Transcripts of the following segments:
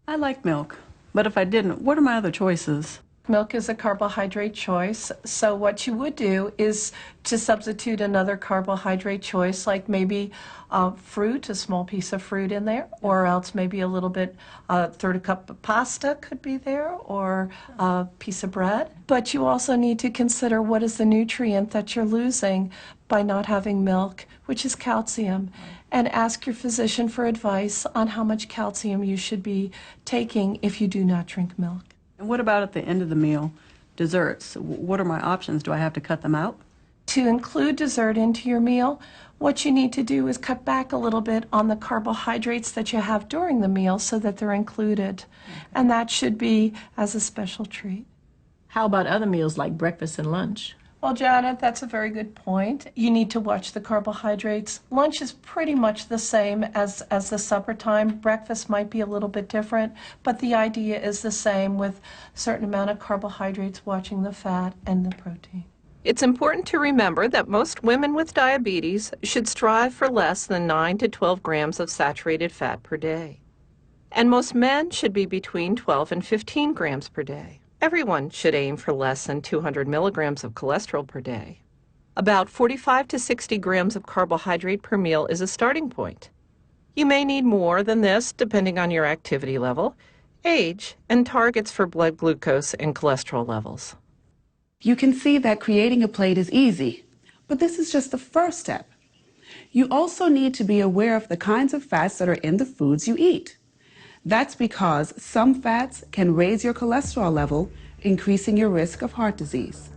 I like milk, but if I didn't, what are my other choices? Milk is a carbohydrate choice, so what you would do is to substitute another carbohydrate choice, like maybe fruit, a small piece of fruit in there, or else maybe a little bit, a third a cup of pasta could be there, or a piece of bread. But you also need to consider what is the nutrient that you're losing by not having milk, which is calcium, and ask your physician for advice on how much calcium you should be taking if you do not drink milk. And what about at the end of the meal? Desserts. What are my options? Do I have to cut them out? To include dessert into your meal, what you need to do is cut back a little bit on the carbohydrates that you have during the meal so that they're included. And that should be as a special treat. How about other meals like breakfast and lunch? Well, Janet, that's a very good point. You need to watch the carbohydrates. Lunch is pretty much the same as the supper time. Breakfast might be a little bit different, but the idea is the same with a certain amount of carbohydrates, watching the fat and the protein. It's important to remember that most women with diabetes should strive for less than 9 to 12 grams of saturated fat per day. And most men should be between 12 and 15 grams per day. Everyone should aim for less than 200 milligrams of cholesterol per day. About 45 to 60 grams of carbohydrate per meal is a starting point. You may need more than this depending on your activity level, age, and targets for blood glucose and cholesterol levels. You can see that creating a plate is easy, but this is just the first step. You also need to be aware of the kinds of fats that are in the foods you eat. That's because some fats can raise your cholesterol level, increasing your risk of heart disease.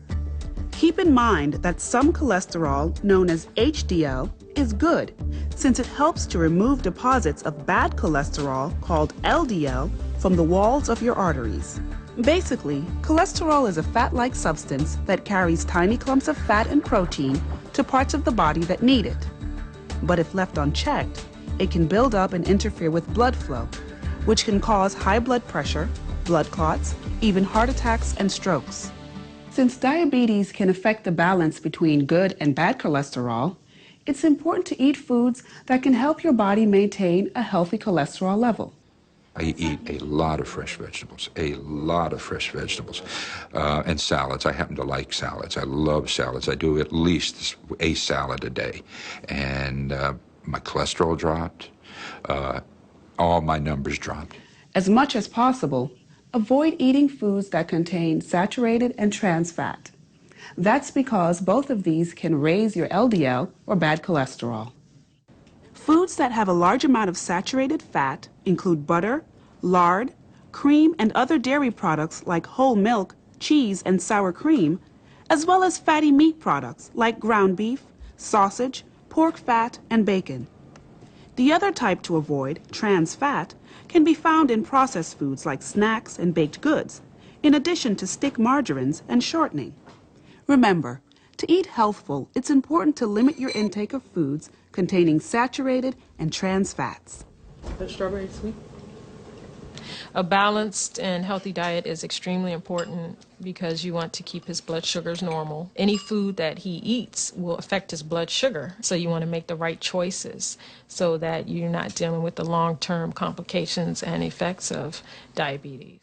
Keep in mind that some cholesterol, known as HDL, is good, since it helps to remove deposits of bad cholesterol, called LDL, from the walls of your arteries. Basically, cholesterol is a fat-like substance that carries tiny clumps of fat and protein to parts of the body that need it. But if left unchecked, it can build up and interfere with blood flow, which can cause high blood pressure, blood clots, even heart attacks and strokes. Since diabetes can affect the balance between good and bad cholesterol, it's important to eat foods that can help your body maintain a healthy cholesterol level. I eat a lot of fresh vegetables, and salads. I happen to like salads. I love salads. I do at least a salad a day. And my cholesterol dropped. All my numbers dropped. As much as possible, avoid eating foods that contain saturated and trans fat. That's because both of these can raise your LDL or bad cholesterol. Foods that have a large amount of saturated fat include butter, lard, cream, and other dairy products like whole milk, cheese, and sour cream, as well as fatty meat products like ground beef, sausage, pork fat, and bacon. The other type to avoid, trans fat, can be found in processed foods like snacks and baked goods, in addition to stick margarines and shortening. Remember, to eat healthful, it's important to limit your intake of foods containing saturated and trans fats. The strawberry sweet? A balanced and healthy diet is extremely important because you want to keep his blood sugars normal. Any food that he eats will affect his blood sugar, so you want to make the right choices so that you're not dealing with the long-term complications and effects of diabetes.